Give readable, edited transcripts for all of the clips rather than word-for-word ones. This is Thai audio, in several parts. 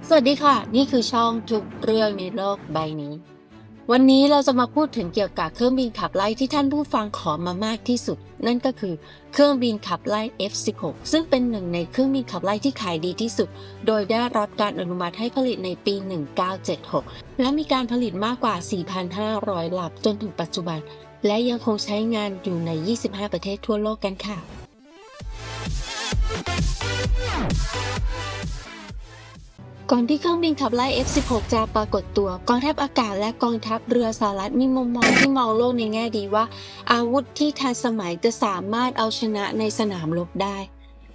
สวัสดีค่ะนี่คือช่องทุกเรื่องในโลกใบนี้วันนี้เราจะมาพูดถึงเกี่ยวกับเครื่องบินขับไล่ที่ท่านผู้ฟังขอมามากที่สุดนั่นก็คือเครื่องบินขับไล่ F-16 ซึ่งเป็นหนึ่งในเครื่องบินขับไล่ที่ขายดีที่สุดโดยได้รับการอนุมัติให้ผลิตในปี 1976 และมีการผลิตมากกว่า 4,500 ลำจนถึงปัจจุบันและยังคงใช้งานอยู่ใน 25 ประเทศทั่วโลกกันค่ะ ก่อนที่เครื่องบินขับไล่ F-16 จะปรากฏตัวกองทัพอากาศและกองทัพเรือสหรัฐมีมุมมองที่มองโลกในแง่ดีว่าอาวุธที่ทันสมัยจะสามารถเอาชนะในสนามรบได้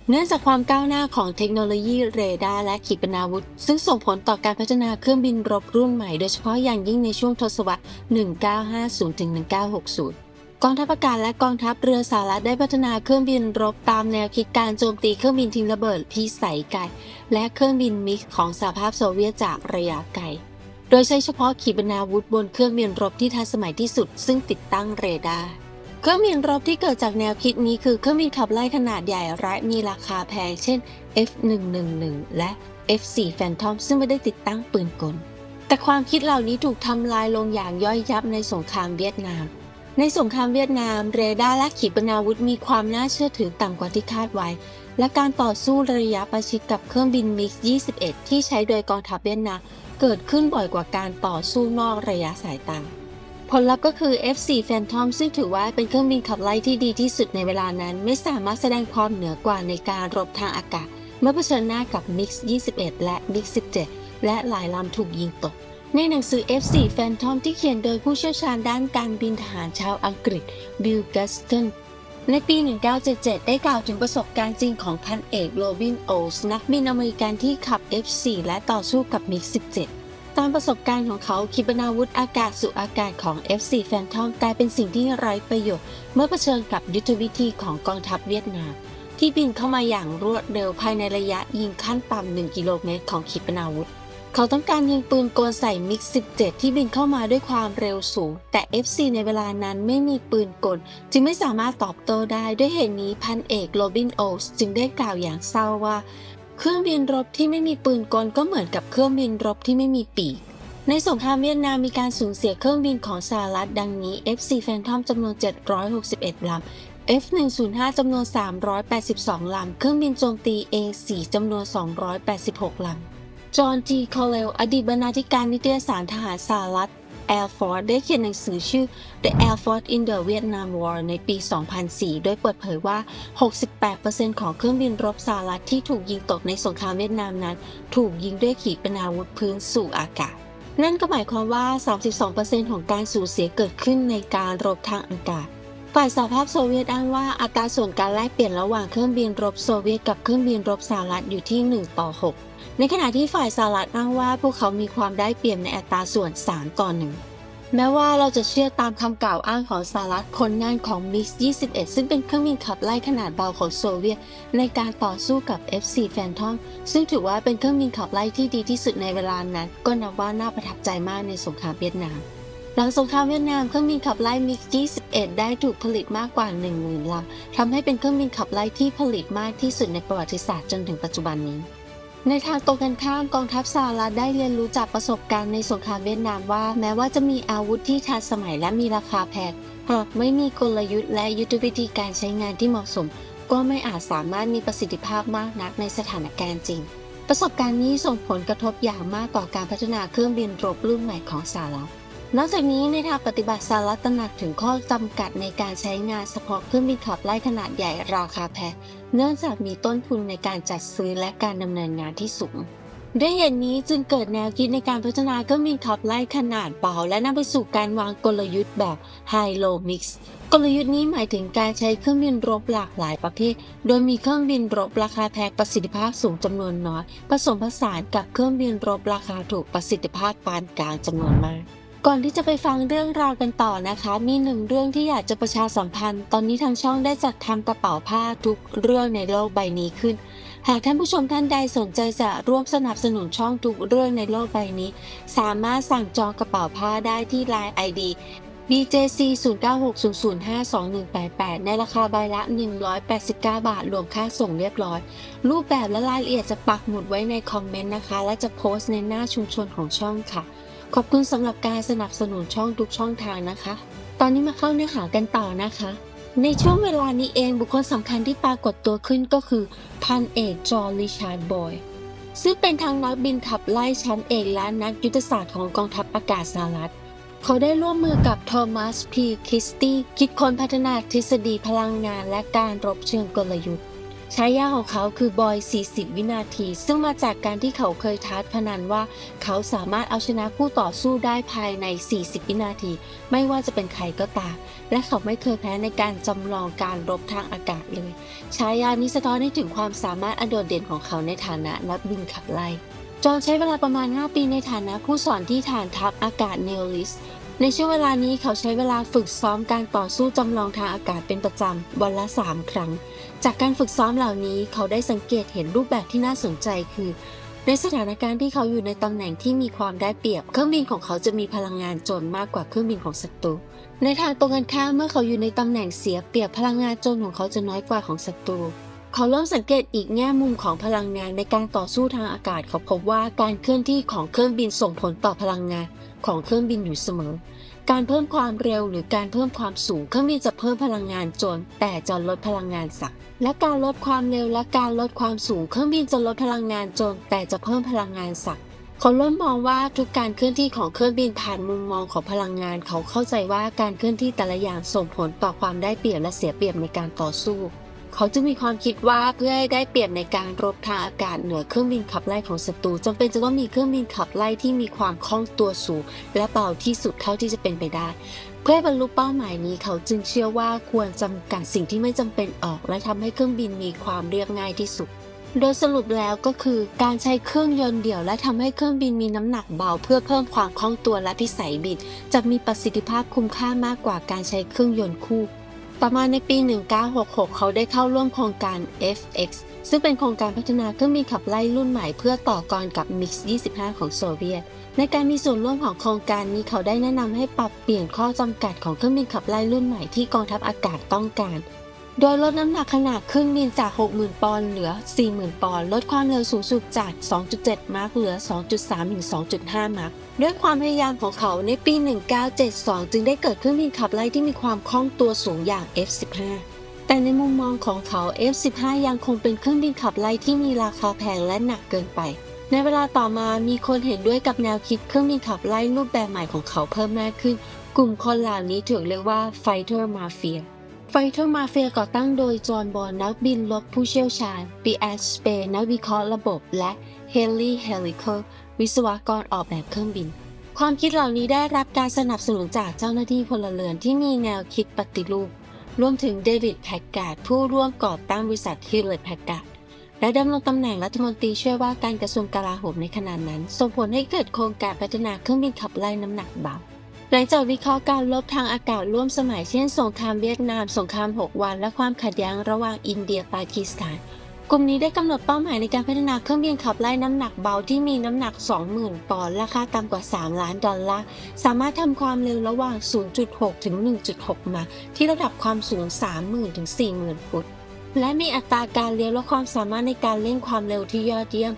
เนื่องจากความก้าวหน้าของเทคโนโลยีเรดาร์และขีปนาวุธซึ่งส่งผลต่อการพัฒนาเครื่องบินรบรุ่นใหม่โดยเฉพาะอย่างยิ่งในช่วงทศวรรษ 1950 ถึง 1960กองทัพอากาศและกองทัพเรือสหรัฐได้พัฒนาเครื่องบินรบตามแนวคิดการโจมตีเครื่องบินทิ้งระเบิดพิสัยไกลและเครื่องบินมิกซ์ของสหภาพโซเวียตจากระยะไกลโดยใช้เฉพาะขีปนาวุธบนเครื่องบินรบที่ทันสมัยที่สุดซึ่งติดตั้งเรดาร์เครื่องบินรบที่เกิดจากแนวคิดนี้คือเครื่องบินขับไล่ขนาดใหญ่และมีราคาแพงเช่น F111 และ F4 Phantom ซึ่งไม่ได้ติดตั้งปืนกลแต่ความคิดเหล่านี้ถูกทำลายลงอย่างย่อยยับในสงครามเวียดนามในสงครามเวียดนามเรดาร์และขีปนาวุธมีความน่าเชื่อถือต่ำกว่าที่คาดไว้และการต่อสู้ระยะประชิดกับเครื่องบินมิกซ์21ที่ใช้โดยกองทัพเวียดนามเกิดขึ้นบ่อยกว่าการต่อสู้นอกระยะสายตาผลลัพธ์ก็คือ F4 Phantom ซึ่งถือว่าเป็นเครื่องบินขับไล่ที่ดีที่สุดในเวลานั้นไม่สามารถแสดงความเหนือกว่าในการรบทางอากาศเมื่อเผชิญหน้ากับมิกซ์21และมิกซ์17และหลายลำถูกยิงตกในหนังสือ F4 Phantom ที่เขียนโดยผู้เชี่ยวชาญด้านการบินทหารชาวอังกฤษบิล กัสตันในปี 1977 ได้กล่าวถึงประสบการณ์จริงของพันเอกโรบิน โอลส์นักบินอเมริกันที่ขับ F4 และต่อสู้กับมิก17ตามประสบการณ์ของเขาขีปนาวุธอากาศสู่อากาศของ F4 Phantom กลายเป็นสิ่งที่ไร้ประโยชน์เมื่อเผชิญกับยุทธวิธีของกองทัพเวียดนามที่บินเข้ามาอย่างรวดเร็วภายในระยะยิงขั้นต่ำ1 กิโลเมตรของขีปนาวุธเขาต้องการยิงปืนกลใส่มิก17ที่บินเข้ามาด้วยความเร็วสูงแต่ F4 ในเวลานั้นไม่มีปืนกลจึงไม่สามารถตอบโต้ได้ด้วยเหตุนี้พันเอกโรบิน โอลส์จึงได้กล่าวอย่างเศร้าว่าเครื่องบินรบที่ไม่มีปืนกลก็เหมือนกับเครื่องบินรบที่ไม่มีปีกในสงครามเวียดนามมีการสูญเสียเครื่องบินของสหรัฐดังนี้ F4 Phantom จำนวน761 ลำ F105 จำนวน382 ลำเครื่องบินโจมตี A4 จำนวน286 ลำจอห์น ที คอลเลลอดีตบรรณาธิการนิตยสารทหารสหรัฐ Air Force ได้เขียนหนังสือชื่อ The Air Force in the Vietnam War ในปี 2004 โดยเปิดเผยว่า 68% ของเครื่องบินรบสหรัฐที่ถูกยิงตกในสงครามเวียดนามนั้นถูกยิงด้วยขีปนาวุธพื้นสู่อากาศนั่นก็หมายความว่า 32% ของการสูญเสียเกิดขึ้นในการรบทางอากาศฝ่ายสหภาพโซเวียตอ้างว่าอัตราส่วนการแลกเปลี่ยนระหว่างเครื่องบินรบโซเวียตกับเครื่องบินรบสหรัฐอยู่ที่1:6ในขณะที่ฝ่ายสหรัฐอ้างว่าพวกเขามีความได้เปรียบในอัตราส่วน3:1แม้ว่าเราจะเชื่อตามคำกล่าวอ้างของสหรัฐผลงานของมิกซ์21ซึ่งเป็นเครื่องบินขับไล่ขนาดเบาของโซเวียตในการต่อสู้กับ F4 Phantom ซึ่งถือว่าเป็นเครื่องบินขับไล่ที่ดีที่สุดในเวลานั้นก็นับว่าน่าประทับใจมากในสงครามเวียดนามหลังสงครามเวียดนามเครื่องบินขับไล่มิกซ์21ได้ถูกผลิตมากกว่า 10,000 ลำทำให้เป็นเครื่องบินขับไล่ที่ผลิตมากที่สุดในประวัติศาสตร์จนถึงปัจจุบันนี้ในทางตรงกันข้ามกองทัพสหรัฐได้เรียนรู้จากประสบการณ์ในสงครามเวียดนามว่าแม้ว่าจะมีอาวุธที่ทันสมัยและมีราคาแพงหากไม่มีกลยุทธ์และยุทธวิธีการใช้งานที่เหมาะสมก็ไม่อาจสามารถมีประสิทธิภาพมากนักในสถานการณ์จริงประสบการณ์นี้ส่งผลกระทบอย่างมากต่อการพัฒนาเครื่องบินรบรุ่นใหม่ของสหรัฐนอกจากนี้ในทางปฏิบัติสหรัฐตระหนักถึงข้อจำกัดในการใช้งานเฉพาะเครื่องบินขับไล่ขนาดใหญ่ราคาแพงเนื่องจากมีต้นทุนในการจัดซื้อและการดำเนินงานที่สูงด้วยเหตุนี้จึงเกิดแนวคิดในการพัฒนาเครื่องบินขับไล่ขนาดเบาและนำไปสู่การวางกลยุทธ์แบบ High Low Mix กลยุทธ์นี้หมายถึงการใช้เครื่องบินรบหลากหลายประเภทโดยมีเครื่องบินรบราคาแพงประสิทธิภาพสูงจำนวนน้อยผสมผสานกับเครื่องบินรบราคาถูกประสิทธิภาพปานกลางจำนวนมากก่อนที่จะไปฟังเรื่องราวกันต่อนะคะมีหนึ่งเรื่องที่อยากจะประชาสัมพันธ์ตอนนี้ทางช่องได้จัดทำกระเป๋าผ้าทุกเรื่องในโลกใบนี้ขึ้นหากท่านผู้ชมท่านใดสนใจจะร่วมสนับสนุนช่องทุกเรื่องในโลกใบนี้สามารถสั่งจองกระเป๋าผ้าได้ที่ LINE ID BJC 0960052188ในราคาใบละ189 บาทรวมค่าส่งเรียบร้อยรูปแบบและรายละเอียดจะปักหมุดไว้ในคอมเมนต์นะคะและจะโพสต์ในหน้าชุมชนของช่องค่ะขอบคุณสำหรับการสนับสนุนช่องทุกช่องทางนะคะตอนนี้มาเข้าเนื้อหากันต่อนะคะในช่วงเวลานี้เองบุคคลสำคัญที่ปรากฏตัวขึ้นก็คือพันเอกจอห์น ริชาร์ด บอยด์ซึ่งเป็นทั้งนักบินขับไล่ชั้นเอกและนักยุทธศาสตร์ของกองทัพอากาศสหรัฐเขาได้ร่วมมือกับโทมัส พี คริสตี้คิดค้นพัฒนาทฤษฎีพลังงานและการรบเชิงกลยุทธ์ฉายาของเขาคือบอย 40 วินาทีซึ่งมาจากการที่เขาเคยท้าพนันว่าเขาสามารถเอาชนะคู่ต่อสู้ได้ภายใน 40 วินาทีไม่ว่าจะเป็นใครก็ตามและเขาไม่เคยแพ้ในการจำลองการรบทางอากาศเลยฉายานี้สะท้อนให้ถึงความสามารถอันโดดเด่นของเขาในฐานะนักบินขับไล่จอห์นใช้เวลาประมาณ 5 ปีในฐานะผู้สอนที่ฐานทัพอากาศเนลลิสในช่วงเวลานี้เขาใช้เวลาฝึกซ้อมการต่อสู้จำลองทางอากาศเป็นประจำวันละ 3 ครั้งจากการฝึกซ้อมเหล่านี้เขาได้สังเกตเห็นรูปแบบที่น่าสนใจคือในสถานการณ์ที่เขาอยู่ในตำแหน่งที่มีความได้เปรียบเครื่องบินของเขาจะมีพลังงานโจรมากกว่าเครื่องบินของศัตรูในทางตรงกันข้ามเมื่อเขาอยู่ในตำแหน่งเสียเปรียบพลังงานโจรของเขาจะน้อยกว่าของศัตรูเขาเริ่มสังเกตอีกแง่มุมของพลังงานในการต่อสู้ทางอากาศเขาพบว่าการเคลื่อนที่ของเครื่องบินส่งผลต่อพลังงานของเครื่องบินอยู่เสมอการเพิ่มความเร็วหรือการเพิ่มความสูงเครื่องบินจะเพิ่มพลังงานโจรแต่จะลดพลังงานศักดิ์และการลดความเร็วและการลดความสูงเครื่องบินจะลดพลังงานโจรแต่จะเพิ่มพลังงานศักดิ์เขาเริ่มมองว่าทุกการเคลื่อนที่ของเครื่องบินผ่านมุมมองของพลังงานเขาเข้าใจว่าการเคลื่อนที่แต่ละอย่างส่งผลต่อความได้เปรียบและเสียเปรียบในการต่อสู้เขาจึงมีความคิดว่าเพื่อให้ได้เปรียบในการรบทางอากาศเหนือเครื่องบินขับไล่ของศัตรูจำเป็นจะต้องมีเครื่องบินขับไล่ที่มีความคล่องตัวสูงและเบาที่สุดเท่าที่จะเป็นไปได้เพื่อให้บรรลุเป้าหมายนี้เขาจึงเชื่อว่าควรจำกัดสิ่งที่ไม่จำเป็นออกและทำให้เครื่องบินมีความเรียบง่ายที่สุดโดยสรุปแล้วก็คือการใช้เครื่องยนต์เดี่ยวและทำให้เครื่องบินมีน้ำหนักเบาเพื่อเพิ่มความคล่องตัวและพิสัยบินจะมีประสิทธิภาพคุ้มค่ามากกว่าการใช้เครื่องยนต์คู่ต่อมาในปี 1966 เขาได้เข้าร่วมโครงการ FX ซึ่งเป็นโครงการพัฒนาเครื่องบินขับไล่รุ่นใหม่เพื่อต่อกรกับ MiG-25 ของโซเวียตในการมีส่วนร่วมของโครงการนี้เขาได้แนะนำให้ปรับเปลี่ยนข้อจำกัดของเครื่องบินขับไล่รุ่นใหม่ที่กองทัพอากาศต้องการโดยลดน้ำหนักขนาดเครื่องบินจาก 60,000 ปอนด์เหลือ 40,000 ปอนด์ลดความเร็วสูงสุดจาก 2.7 มาคเหลือ 2.3 ถึง 2.5 มาคด้วยความพยายามของเขาในปี 1972 จึงได้เกิดเครื่องบินขับไล่ที่มีความคล่องตัวสูงอย่าง F-15 แต่ในมุมมองของเขา F-15 ยังคงเป็นเครื่องบินขับไล่ที่มีราคาแพงและหนักเกินไปในเวลาต่อมามีคนเห็นด้วยกับแนวคิดเครื่องบินขับไล่รูปแบบใหม่ของเขาเพิ่มมากขึ้นกลุ่มคนเหล่านี้ถูกเรียกว่า Fighter Mafia Fighter Mafia ก่อตั้งโดยจอห์น บอลนักบินรบผู้เชี่ยวชาญ ปีแอด สเปย์นักวิเคราะห์ระบบและเฮนรี่ เฮลิเคอร์วิศวกรออกแบบเครื่องบินความคิดเหล่านี้ได้รับการสนับสนุนจากเจ้าหน้าที่พลเรือนที่มีแนวคิดปฏิรูปรวมถึงเดวิด แพ็กการ์ดผู้ร่วมก่อตั้งบริษัทฮิวเลต แพ็กการ์ดและดำรงตำแหน่งรัฐมนตรีช่วยว่าการกระทรวงกลาโหมในขณะนั้นส่งผลให้เกิดโครงการพัฒนาเครื่องบินขับไล่น้ำหนักเบาหลังจากวิเคราะห์การรบทางอากาศร่วมสมัยเช่นสงครามเวียดนามสงคราม6 วันและความขัดแย้งระหว่างอินเดียปากีสถานกลุ่มนี้ได้กำหนดเป้าหมายในการพัฒนาเครื่องบินขับไล่น้ำหนักเบาที่มีน้ำหนัก 20,000 ปอนด์ราคาต่ำกว่า$3 ล้านสามารถทำความเร็วระหว่าง 0.6 ถึง 1.6 มาที่ระดับความสูง 30,000 ถึง 40,000 ฟุตและมีอัตราการเลี้ยวและความสามารถในการเร่งความเร็วที่ยอดเยี่ยม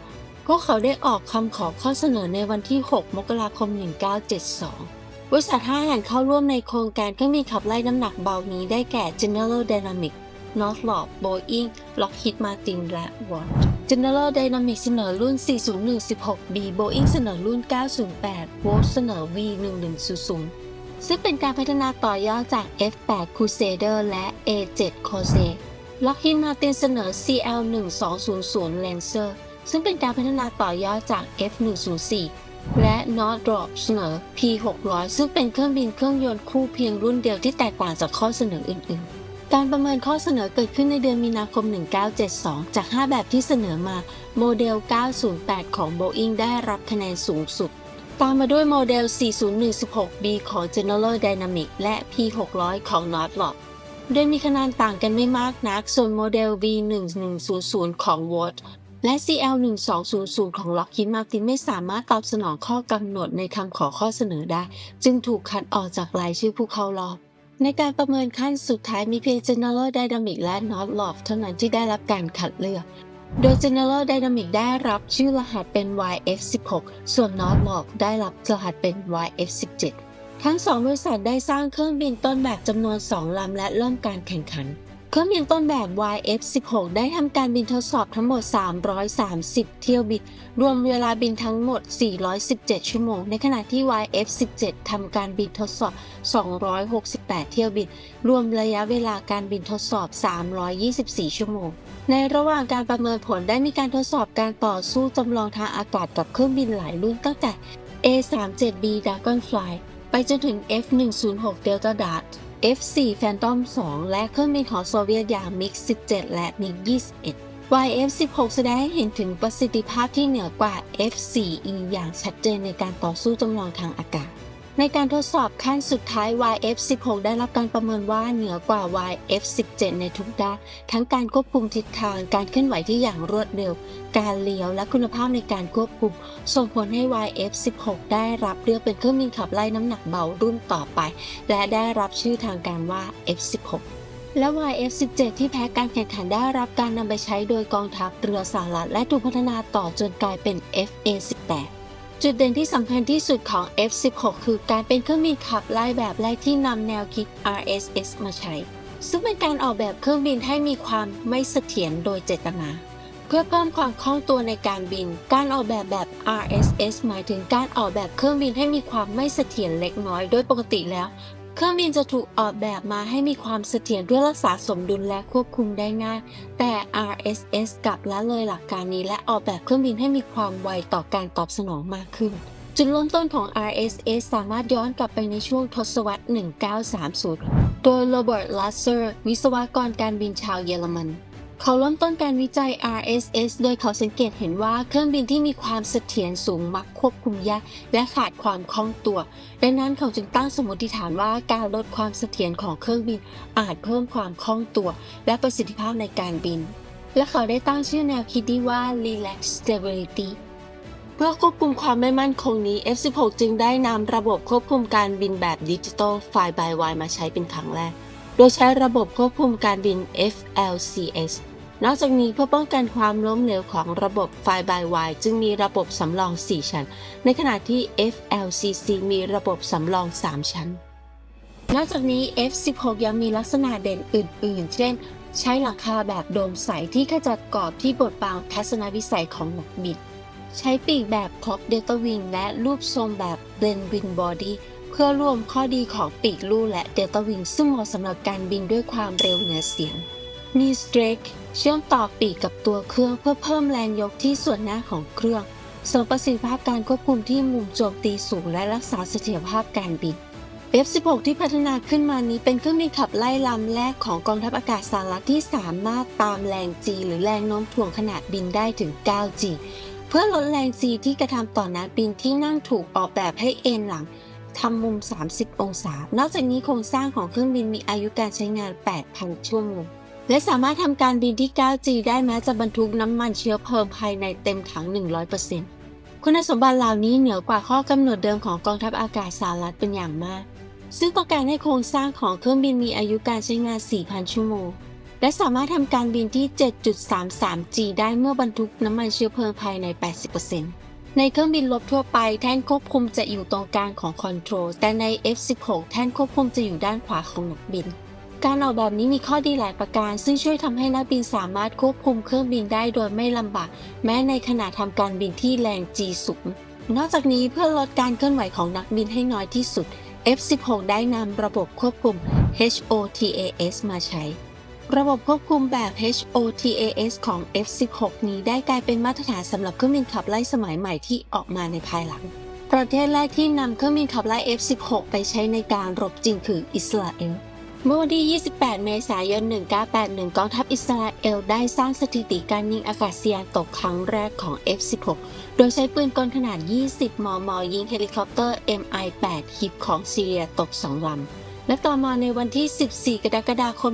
พวกเขาได้ออกคำขอข้อเสนอในวันที่ 6 มกราคม 1972บริษัท5 แห่งเข้าร่วมในโครงการเครื่องบินขับไล่น้ำหนักเบานี้ได้แก่ General Dynamics Northrop Boeing Lockheed Martin และ Watt General Dynamics เสนอรุ่น 4016B Boeing เสนอรุ่น 908 Watt เสนอ V1100 ซึ่งเป็นการพัฒนาต่อยอดจาก F8 Crusader และ A7 Corsair Lockheed Martin เสนอ CL1200 Lancer ซึ่งเป็นการพัฒนาต่อยอดจาก F104 และ Northrop เสนอ P600 ซึ่งเป็นเครื่องบินเครื่องยนต์คู่เพียงรุ่นเดียวที่แตกต่างจากข้อเสนออื่นๆการประเมินข้อเสนอเกิดขึ้นในเดือนมีนาคม 1972 จาก 5 แบบที่เสนอมาโมเดล 908 ของ Boeing ได้รับคะแนนสูงสุดตามมาด้วยโมเดล 4016B ของ General Dynamics และ P600 ของ Northrop โดยมีคะแนนต่างกันไม่มากนักส่วนโมเดล V1100 ของ Watt และ CL-1200 ของ Lockheed Martin ไม่สามารถตอบสนองข้อกำหนดในคำขอข้อเสนอได้จึงถูกคัดออกจากรายชื่อผู้เข้ารอบในการประเมินขั้นสุดท้ายมีเพียง General Dynamics และ Northrop เท่านั้นที่ได้รับการคัดเลือกโดย General Dynamics ได้รับชื่อรหัสเป็น YF-16 ส่วน Northrop ได้รับรหัสเป็น YF-17 ทั้งสองบริษัทได้สร้างเครื่องบินต้นแบบจำนวน2ลำและเริ่มการแข่งขันเครื่องบินต้นแบบ YF-16 ได้ทำการบินทดสอบทั้งหมด330เที่ยวบินรวมเวลาบินทั้งหมด417ชั่วโมงในขณะที่ YF-17 ทำการบินทดสอบ268เที่ยวบินรวมระยะเวลาการบินทดสอบ324ชั่วโมงในระหว่างการประเมินผลได้มีการทดสอบการต่อสู้จำลองทางอากาศกับเครื่องบินหลายรุ่นตั้งแต่ A-37B Dragonfly ไปจนถึง F-106 Delta Dart F-4 Phantom II และเครื่องบินของโซเวียตอย่าง MiG-17 และ MiG-21 YF-16 แสดงให้เห็นถึงประสิทธิภาพที่เหนือกว่า F-4E อย่างชัดเจนในการต่อสู้จำลองทางอากาศในการทดสอบขั้นสุดท้าย YF-16 ได้รับการประเมินว่าเหนือกว่า YF-17 ในทุกด้านทั้งการควบคุมทิศทางการเคลื่อนไหวที่อย่างรวดเร็วการเลี้ยวและคุณภาพในการควบคุมส่งผลให้ YF-16 ได้รับเลือกเป็นเครื่องบินขับไล่น้ำหนักเบารุ่นต่อไปและได้รับชื่อทางการว่า F-16 และ YF-17 ที่แพ้การแข่งขันได้รับการนำไปใช้โดยกองทัพเรือสหรัฐและถูกพัฒนาต่อจนกลายเป็น FA-18จุดเด่นที่สำคัญที่สุดของ F-16 คือการเป็นเครื่องบินขับไล่แบบแรกที่นำแนวคิด RSS มาใช้ซึ่งเป็นการออกแบบเครื่องบินให้มีความไม่เสถียรโดยเจตนาเพื่อเพิ่มความคล่องตัวในการบินการออกแบบ RSS หมายถึงการออกแบบเครื่องบินให้มีความไม่เสถียรเล็กน้อยโดยปกติแล้วเครื่องบินจะถูกออกแบบมาให้มีความเสถียรเพื่อรักษาสมดุลและควบคุมได้ง่ายแต่ RSS กลับละเลยหลักการนี้และออกแบบเครื่องบินให้มีความไวต่อการตอบสนองมากขึ้นจุดเริ่มต้นของ RSS สามารถย้อนกลับไปในช่วงทศวรรษ 1930 โดยโรเบิร์ต ลัสเซอร์ วิศวกรการบินชาวเยอรมันเขาเริ่มต้นการวิจัย RSS โดยเขาสังเกตเห็นว่าเครื่องบินที่มีความเสถียรสูงมักควบคุมยากและขาดความคล่องตัวดังนั้นเขาจึงตั้งสมมติฐานว่าการลดความเสถียรของเครื่องบินอาจเพิ่มความคล่องตัวและประสิทธิภาพในการบินและเขาได้ตั้งชื่อแนวคิดนี้ว่า Relax Stability เพื่อควบคุมความไม่มั่นคงนี้ F-16 จึงได้นำระบบควบคุมการบินแบบ Digital Fly-by-Wire มาใช้เป็นครั้งแรกโดยใช้ระบบควบคุมการบิน FLCSนอกจากนี้เพื่อป้องกันความล้มเหลวของระบบ Fly-by-Wire จึงมีระบบสำรอง 4 ชั้นในขณะที่ FLCC มีระบบสำรอง 3 ชั้นนอกจากนี้ F-16 ยังมีลักษณะเด่นอื่นๆเช่นใช้หลังคาแบบโดมใสที่ขจัดกรอบที่บดบังทัศนวิสัยของนักบินใช้ปีกแบบครอบเดลต้าวิงและรูปทรงแบบ Blend Wing Body เพื่อรวมข้อดีของปีกลู่และเดลต้าวิงซึ่งเหมาะสำหรับการบินด้วยความเร็วเหนือเสียงมีสเตรกเชื่อมต่อปีกกับตัวเครื่องเพื่อเพิ่มแรงยกที่ส่วนหน้าของเครื่องเสริมประสิทธิภาพการควบคุมที่มุมโจมตีสูงและรักษาเสถียรภาพการบิน F-16 ที่พัฒนาขึ้นมานี้เป็นเครื่องบินขับไล่ลำแรกของกองทัพอากาศสหรัฐที่สามารถตามแรง G หรือแรงโน้มถ่วงขณะบินได้ถึง 9G เพื่อลดแรง G ที่กระทำต่อนักบินที่นั่งถูกออกแบบให้เอนหลังทำมุม30องศานอกจากนี้โครงสร้างของเครื่องบินมีอายุการใช้งาน 8,000 ชั่วโมงและสามารถทำการบินที่ 9G ได้แม้จะบรรทุกน้ำมันเชื้อเพลิงภายในเต็มถัง 100% คุณสมบัติเหล่านี้เหนือกว่าข้อกำหนดเดิมของกองทัพอากาศสหรัฐเป็นอย่างมากซึ่งต้องการให้โครงสร้างของเครื่องบินมีอายุการใช้งาน 4,000 ชั่วโมงและสามารถทำการบินที่ 7.33G ได้เมื่อบรรทุกน้ำมันเชื้อเพลิงภายใน 80%ในเครื่องบินรบทั่วไปแท่นควบคุมจะอยู่ตรงกลางของคอนโทรลแต่ใน F-16 แท่นควบคุมจะอยู่ด้านขวาของนักบินการออกแบบนี้มีข้อดีหลายประการซึ่งช่วยทำให้นักบินสามารถควบคุมเครื่องบินได้โดยไม่ลำบากแม้ในขณะทำการบินที่แรง G สูงนอกจากนี้เพื่อลดการเคลื่อนไหวของนักบินให้น้อยที่สุด F-16 ได้นำระบบควบคุม HOTAS มาใช้ระบบควบคุมแบบ HOTAS ของ F-16 นี้ได้กลายเป็นมาตรฐานสำหรับเครื่องบินขับไล่สมัยใหม่ที่ออกมาในภายหลังประเทศแรกที่นำเครื่องบินขับไล่ F-16 ไปใช้ในการรบจริงคืออิสราเอลเมื่อวันที่ 28 เมษายน 1981 กองทัพอิสราเอลได้สร้างสถิติการยิงอากาศยานตกครั้งแรกของ F-16 โดยใช้ปืนกลขนาด 20 มม. ยิงเฮลิคอปเตอร์ Mi-8 ฮิปของซีเรียตก 2 ลำ และต่อมาในวันที่ 14 กรกฎาคม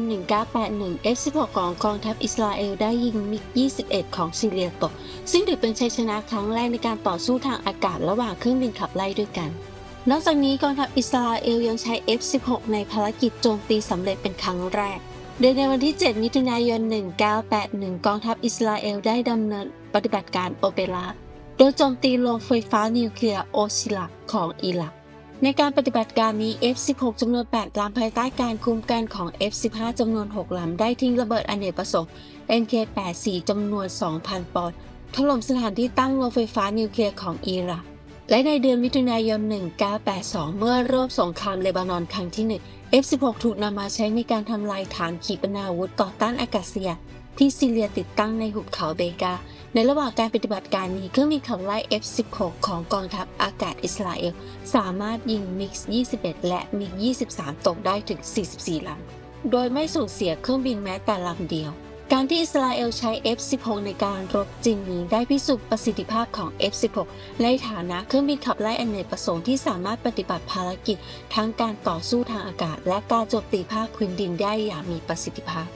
1981 F-16 ของกองทัพอิสราเอลได้ยิงมิก 21 ของซีเรียตกซึ่งถือเป็นชัยชนะครั้งแรกในการต่อสู้ทางอากาศระหว่างเครื่องบินขับไล่ด้วยกันนอกจากนี้กองทัพอิสราเอลยังใช้ F-16 ในภารกิจโจมตีสำเร็จเป็นครั้งแรกโดยในวันที่ 7 มิถุนายน 1981 กองทัพอิสราเอลได้ดำเนินปฏิบัติการโอเปราโดยโจมตีโรงไฟฟ้านิวเคลียร์โอซิลักของอิรักในการปฏิบัติการนี้ F-16 จำนวน 8 ลำภายใต้การคุมกันของ F-15 จำนวน 6 ลำได้ทิ้งระเบิดอเนกประสงค์ MK-84 จำนวน 2,000 ปอนด์ถล่มสถานที่ตั้งโรงไฟฟ้านิวเคลียร์ของอิรักและในเดือนมิถุนายน 1982 เมื่อเริ่มสงครามเลบานอนครั้งที่ 1 F-16 ถูกนำมาใช้ในการทำลายฐานขีปนาวุธต่อต้านอากาศยานที่ซีเรียติดตั้งในหุบเขาเบกาในระหว่างการปฏิบัติการนี้เครื่องบินขับไล่ F-16 ของกองทัพอากาศอิสราเอลสามารถยิงมิก 21 และมิก 23 ตกได้ถึง 44 ลำโดยไม่สูญเสียเครื่องบินแม้แต่ลำเดียวการที่อิสราเอลใช้ F-16 ในการรบจริงนี้ได้พิสูจน์ประสิทธิภาพของ F-16 ในฐานะเครื่องบินขับไล่อเนกประสงค์ที่สามารถปฏิบัติภารกิจทั้งการต่อสู้ทางอากาศและการโจมตีภาคพื้นดินได้อย่างมีประสิทธิภาพ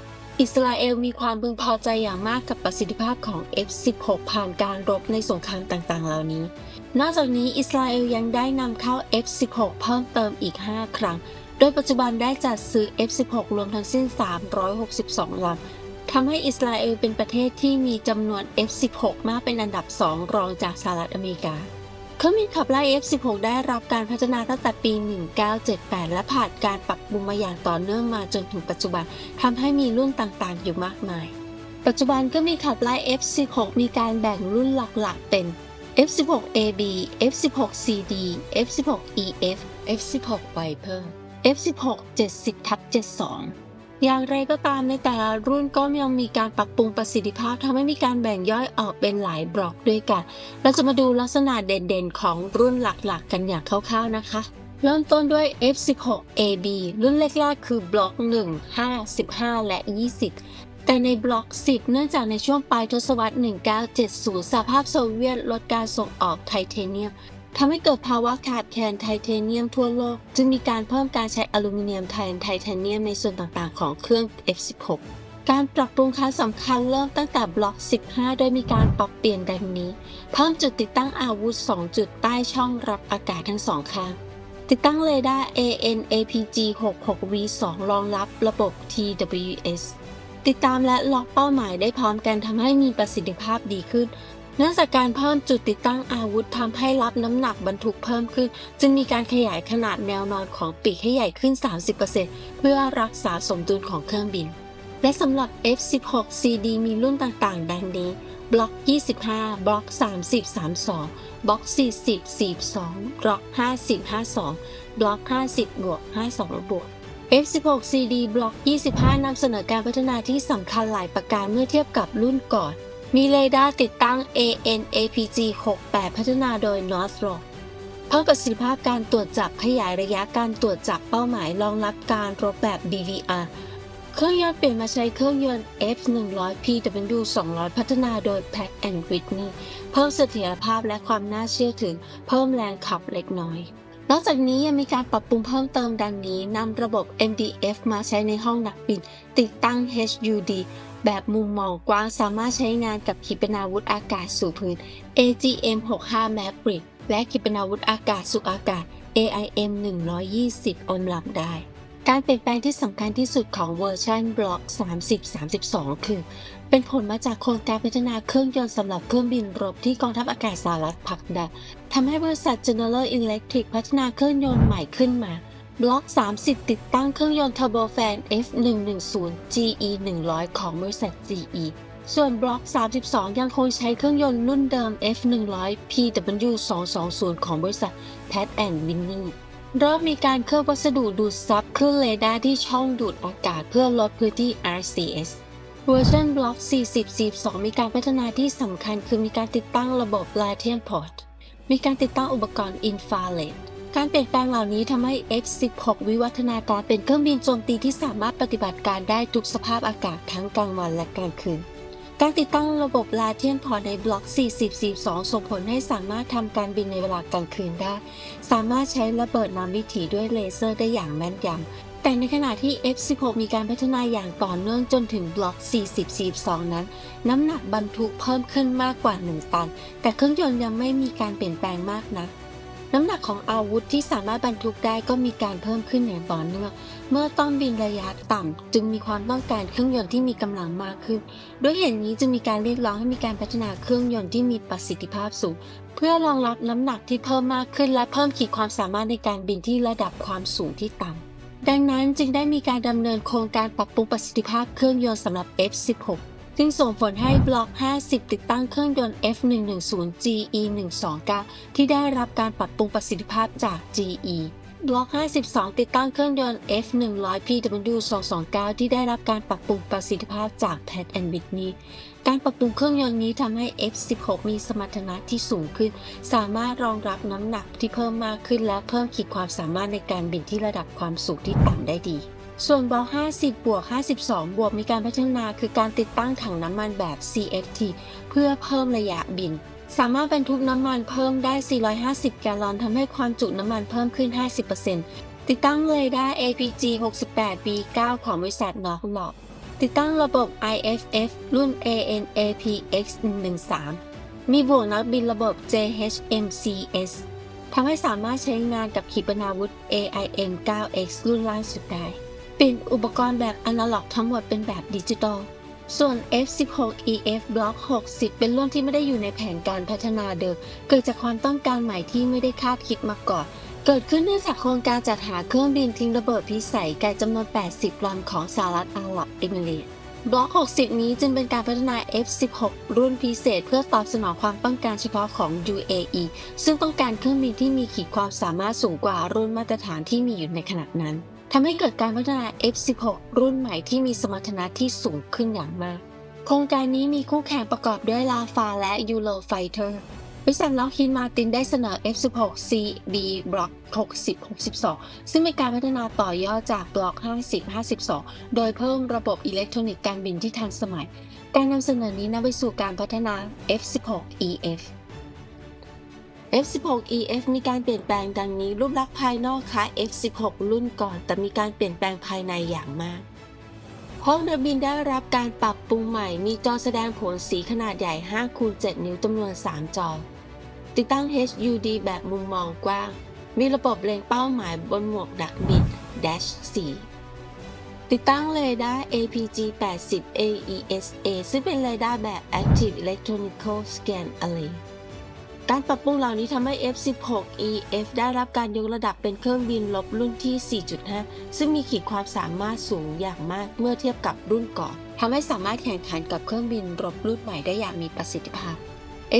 อิสราเอลมีความพึงพอใจอย่างมากกับประสิทธิภาพของ F-16 ผ่านการรบในสงครามต่างๆเหล่านี้นอกจากนี้อิสราเอลยังได้นำเข้า F-16 เพิ่มเติมอีก 5 ครั้งโดยปัจจุบันได้จัดซื้อ F-16 รวมทั้งสิ้น 362 ลำทำให้อิสราเอลเป็นประเทศที่มีจำนวน F-16 มากเป็นอันดับ 2 รองจากสหรัฐอเมริกาเครื่องบินขับไล่ F-16 ได้รับการพัฒนาตั้งแต่ปี 1978 และผ่านการปรับปรุงมาอย่างต่อเนื่องมาจนถึงปัจจุบันทำให้มีรุ่นต่างๆอยู่มากมายปัจจุบันเครื่องบินขับไล่ F-16 มีการแบ่งรุ่นหลักๆเป็น F-16AB F-16CD F-16EF F-16 Viper F-16 70/72อย่างไรก็ตามในแต่ละรุ่นก็ยังมีการปรับปรุงประสิทธิภาพทำให้มีการแบ่งย่อยออกเป็นหลายบล็อกด้วยกันเราจะมาดูลักษณะเด่นๆของรุ่นหลักๆกันอย่างคร่าวๆนะคะเริ่มต้นด้วย F-16AB รุ่นแรกๆคือบล็อก1 5 15และ20แต่ในบล็อก10เนื่องจากในช่วงปลายทศวรรษ 1970 สหภาพโซเวียตลดการส่งออกไทเทเนียมทำให้เกิดภาวะขาดแคลนไทเทเนียมทั่วโลกจึงมีการเพิ่มการใช้อลูมิเนียมแทนไทเทเนียมในส่วนต่างๆของเครื่อง F-16 การปรับปรุงครั้งสำคัญเริ่มตั้งแต่บล็อก 15 โดยมีการปรับเปลี่ยนดังนี้เพิ่มจุดติดตั้งอาวุธ 2 จุดใต้ช่องรับอากาศทั้งสองข้างติดตั้งเรดาร์ AN/APG-66V2 รองรับระบบ TWS ติดตามและล็อกเป้าหมายได้พร้อมกันทำให้มีประสิทธิภาพดีขึ้นเนื่องจากการเพิ่มจุดติดตั้งอาวุธทำให้รับน้ำหนักบรรทุกเพิ่มขึ้นจึงมีการขยายขนาดแนวนอนของปีกให้ใหญ่ขึ้น 30% เพื่อรักษาสมดุลของเครื่องบินและสำหรับ F-16CD มีรุ่นต่างๆดังนี้บล็อก 25 บล็อก 30 32 บล็อก 40 42 บล็อก 50 52 บล็อก 50 บวก 52 บวกF-16CD บล็อก 25 นำเสนอการพัฒนาที่สำคัญหลายประการเมื่อเทียบกับรุ่นก่อนมีเรดาร์ติดตั้ง AN/APG-68 พัฒนาโดย Northrop เพิ่มประสิทธิภาพการตรวจจับขยายระยะการตรวจจับเป้าหมายรองรับการรบแบบ DVR เครื่องยนต์เปลี่ยนมาใช้เครื่องยนต์ F100 PW200 พัฒนาโดย Pratt & Whitney เพิ่มเสถียรภาพและความน่าเชื่อถือเพิ่มแรงขับเล็กน้อยนอกจากนี้ยังมีการปรับปรุงเพิ่มเติมดังนี้นำระบบ MDF มาใช้ในห้องนักบินติดตั้ง HUD แบบมุมมองกว้างสามารถใช้งานกับขีปนาวุธอากาศสู่พื้น AGM-65 Maverick และขีปนาวุธอากาศสู่อากาศ AIM-120 อมลำได้การเปลี่ยนแปลงที่สำคัญที่สุดของเวอร์ชันบล็อก 30-32 คือเป็นผลมาจากโครงการพัฒนาเครื่องยนต์สำหรับเครื่องบินรบที่กองทัพอากาศสหรัฐผลักดันทำให้บริษัท General Electric พัฒนาเครื่องยนต์ใหม่ขึ้นมาบล็อก 30 ติดตั้งเครื่องยนต์เทอร์โบแฟน F110 GE100 ของบริษัท GE ส่วนบล็อก 32 ยังคงใช้เครื่องยนต์รุ่นเดิม F100 PW220 ของบริษัท Pratt & Whitney เริ่มมีการเคลือบวัสดุดูดซับขึ้นเรดาร์ที่ช่องดูดอากาศเพื่อลดพื้นที่ RCS เวอร์ชันบล็อก 40-42 มีการพัฒนาที่สำคัญคือมีการติดตั้งระบบ Lithium Port มีการติดตั้งอุปกรณ์ Infraredการเปลี่ยนแปลงเหล่านี้ทำให้ F-16 วิวัฒนาการเป็นเครื่องบินโจมตีที่สามารถปฏิบัติการได้ทุกสภาพอากาศทั้งกลางวันและกลางคืนการติดตั้งระบบ Lithium Port ในบล็อก 40-42 ส่งผลให้สามารถทำการบินในเวลากลางคืนได้สามารถใช้ระเบิดนำวิถีด้วยเลเซอร์ได้อย่างแม่นย แต่ในขณะที่ F16 มีการพัฒนาอย่างต่อเนื่องจนถึงบล็อก 40-42 นั้น น้ำหนักบรรทุกเพิ่มขึ้นมากกว่า 1 ตัน แต่เครื่องยนต์ยังไม่มีการเปลี่ยนแปลงมากนัก น้ำหนักของอาวุธที่สามารถบรรทุกได้ก็มีการเพิ่มขึ้นอย่างต่อเนื่อง เมื่อต้องบินระยะต่ำจึงมีความต้องการเครื่องยนต์ที่มีกำลังมากขึ้น ด้วยเหตุนี้จึงมีการเรียกร้องให้มีการพัฒนาเครื่องยนต์ที่มีประสิทธิภาพสูง เพื่อรองรับน้ำหนักที่เพิ่มมากขึ้นและเพิ่มขีดความสามารถในการบินที่ระดับความสูงที่ต่ำ ดังนั้นจึงได้มีการดำเนินโครงการปรับปรุงประสิทธิภาพเครื่องยนต์สำหรับ F16 ซึ่งส่งผลให้บล็อก 50 ติดตั้งเครื่องยนต์ F110 GE129 ที่ได้รับการปรับปรุงประสิทธิภาพจาก GE บล็อก 52 ติดตั้งเครื่องยนต์ F100 PW229 ที่ได้รับการปรับปรุงประสิทธิภาพจาก Pratt & Whitney การปรับปรุงเครื่องยนต์นี้ทำให้ F16 มีสมรรถนะที่สูงขึ้น สามารถรองรับน้ำหนักที่เพิ่มมากขึ้นและเพิ่มขีดความสามารถในการบินที่ระดับความสูงที่ต่ำได้ดี ส่วนบล็อก 50 บวก 52 บวกมีการพัฒนาคือการติดตั้งถังน้ำมันแบบ CFT เพื่อเพิ่มระยะบิน สามารถบรรทุกน้ำมันเพิ่มได้ 450 แกลลอนทำให้ความจุน้ำมันเพิ่มขึ้น 50% ติดตั้งเรดาร์ APG 68B9 ของบริษัท Northrop ติดตั้งระบบ IFF รุ่น ANAPX 113 มีบวกนักบินระบบ JHMCS ทำให้สามารถใช้งานกับขีปนาวุธ AIM-9X รุ่นล่าสุดได้เปลี่ยนอุปกรณ์แบบอนาล็อกทั้งหมดเป็นแบบดิจิตอล ส่วน F16EF Block 60 เป็นรุ่นที่ไม่ได้อยู่ในแผนการพัฒนาเดิม เกิดจากความต้องการใหม่ที่ไม่ได้คาดคิดมาก่อน เกิดขึ้นเนื่องจากโครงการจัดหาเครื่องบินทิ้งระเบิดพิสัยไกลจำนวน 80 ลำของสหรัฐอาหรับเอมิเรตส์ บล็อก 60 นี้จึงเป็นการพัฒนา F16 รุ่นพิเศษเพื่อตอบสนองความต้องการเฉพาะของ UAE ซึ่งต้องการเครื่องบินที่มีขีดความสามารถสูงกว่ารุ่นมาตรฐานที่มีอยู่ในขณะนั้นทำให้เกิดการพัฒนา F16 รุ่นใหม่ที่มีสมรรถนะที่สูงขึ้นอย่างมาก โครงการนี้มีคู่แข่งประกอบด้วยลาฟาและ Eurofighter บริษัทล็อกฮีดมาร์ตินได้เสนอ F16CB Block 60-62 ซึ่งเป็นการพัฒนาต่อยอดจาก Block 50-52 โดยเพิ่มระบบอิเล็กทรอนิกส์การบินที่ทันสมัย การนำเสนอนี้นำไปสู่การพัฒนา F16EF F16EF มีการเปลี่ยนแปลงดังนี้รูปลักษณ์ภายนอกคล้าย F16 รุ่นก่อนแต่มีการเปลี่ยนแปลงภายในอย่างมากห้องนักบินได้รับการปรับปรุงใหม่มีจอแสดงผลสีขนาดใหญ่ 5x7 นิ้วจำนวน 3 จอติดตั้ง HUD แบบมุมมองกว้างมีระบบเล็งเป้าหมายบนหมวกนักบิน Dash 4ติดตั้งเรดาร์ APG 80 AESA ซึ่งเป็นเรดาร์แบบ Active Electronical Scan Arrayการปรับปรุงเหล่านี้ทำให้ F16EF ได้รับการยกระดับเป็นเครื่องบินรบรุ่นที่ 4.5 ซึ่งมีขีดความสามารถสูงอย่างมากเมื่อเทียบกับรุ่นก่อนทำให้สามารถแข่งขันกับเครื่องบินรบรุ่นใหม่ได้อย่างมีประสิทธิภาพ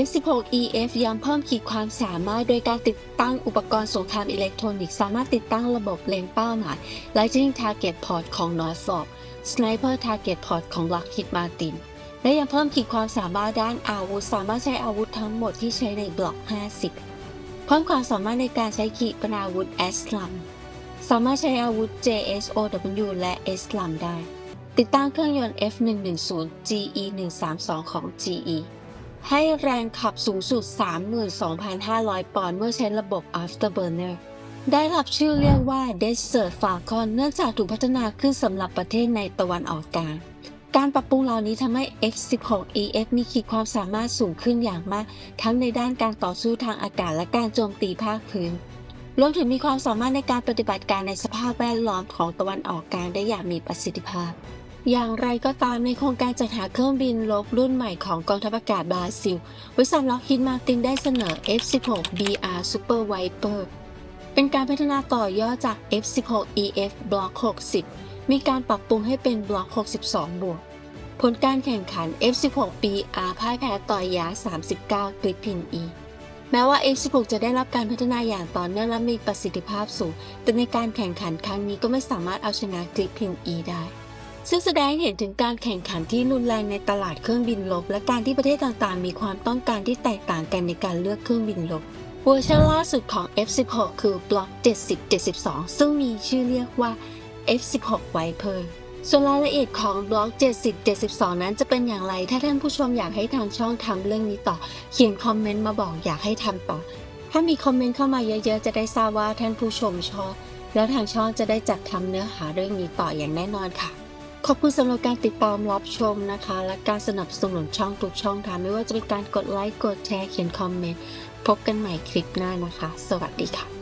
F16EF ยังเพิ่มขีดความสามารถโดยการติดตั้งอุปกรณ์สงครามอิเล็กทรอนิกส์สามารถติดตั้งระบบเล็งเป้าหมาย Lightning Target Pod ของ Northrop Sniper Target Pod ของ Lockheed Martinและยังเพิ่มขีดความสามารถด้านอาวุธสามารถใช้อาวุธทั้งหมดที่ใช้ในบล็อก 50 เพิ่มความสามารถในการใช้ขีปนาวุธ ASLAM สามารถใช้อาวุธ JSOW และ SLAM ได้ติดตั้งเครื่องยนต์ F110 GE132 ของ GE ให้แรงขับสูงสุด 32,500 ปอนด์เมื่อใช้ระบบ Afterburner ได้รับชื่อเรียกว่า Desert Falcon เนื่องจากถูกพัฒนาขึ้นสำหรับประเทศในตะวันออกกลางการปรับปรุงเหล่านี้ทำให้ F16EF มีขีดความสามารถสูงขึ้นอย่างมากทั้งในด้านการต่อสู้ทางอากาศและการโจมตีภาคพื้นรวมถึงมีความสามารถในการปฏิบัติการในสภาพแวดล้อมของตะวันออกกลางได้อย่างมีประสิทธิภาพอย่างไรก็ตามในโครงการจัดหาเครื่องบินรบรุ่นใหม่ของกองทัพอากาศบราซิลบริษัทล็อกฮีดมาร์ตินได้เสนอ F16BR Super Viper เป็นการพัฒนาต่อยอดจาก F16EF Block 60มีการปรับปรุงให้เป็นบล็อก 62 บวก ผลการแข่งขัน F16BR พ่ายแพ้ต่อยา 39 Gripen E แม้ว่า F16 จะได้รับการพัฒนาอย่างต่อเนื่องและมีประสิทธิภาพสูง แต่ในการแข่งขันครั้งนี้ก็ไม่สามารถเอาชนะ Gripen E ได้ ซึ่งแสดงให้เห็นถึงการแข่งขันที่รุนแรงในตลาดเครื่องบินรบและการที่ประเทศต่างๆมีความต้องการที่แตกต่างกันในการเลือกเครื่องบินรบเวอร์ชันล่าสุดของ F16 คือบล็อก 70-72 ซึ่งมีชื่อเรียกว่าF16 Viper ส่วนรายละเอียดของบล็อก 70-72 นั้นจะเป็นอย่างไรถ้าท่านผู้ชมอยากให้ทางช่องทำเรื่องนี้ต่อเขียนคอมเมนต์มาบอกอยากให้ทำต่อถ้ามีคอมเมนต์เข้ามาเยอะๆจะได้ทราบว่าท่านผู้ชมชอบ แล้วทางช่องจะได้จัดทำเนื้อหาเรื่องนี้ต่ออย่างแน่นอนค่ะขอบคุณสำหรับการติดตามรับชมนะคะและการสนับสนุนช่องทุกช่องทางไม่ว่าจะเป็นการกดไลค์กดแชร์เขียนคอมเมนต์พบกันใหม่คลิปหน้านะคะสวัสดีค่ะ